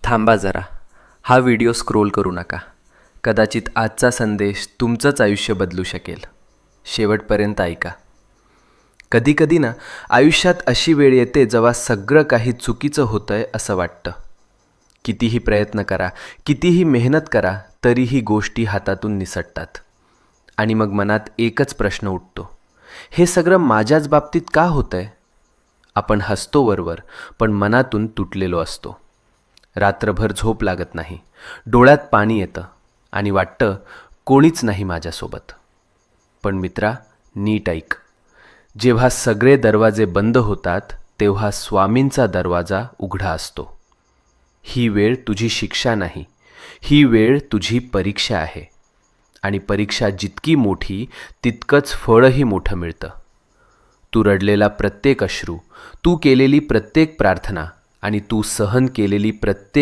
थांबा जरा. हा व्हिडिओ स्क्रोल करू नका. कदाचित आजचा संदेश तुमचंच आयुष्य बदलू शकेल. शेवटपर्यंत ऐका. कधीकधी ना आयुष्यात अशी वेळ येते जेव्हा सगळं काही चुकीचं होतंय असं वाटतं. कितीही प्रयत्न करा, कितीही मेहनत करा, तरीही गोष्टी हातातून निसटतात. आणि मग मनात एकच प्रश्न उठतो, हे सगळं माझ्याच बाबतीत का होतंय? आपण हसतो वरवर, पण मनातून तुटलेलो असतो. रात्रभर झोप लागत नाही, डोळ्यात पाणी येतं आणि वाटतं कोणीच नाही माझ्यासोबत. पण मित्रा, नीट ऐक. जेव्हा सगळे दरवाजे बंद होतात तेव्हा स्वामींचा दरवाजा उघडा असतो. ही वेळ तुझी शिक्षा नाही, ही वेळ तुझी परीक्षा आहे. आणि परीक्षा जितकी मोठी तितकंच फळही मोठं मिळतं. तू रडलेला प्रत्येक अश्रू, तू केलेली प्रत्येक प्रार्थना आणि तू सहन केलेली प्रत्येक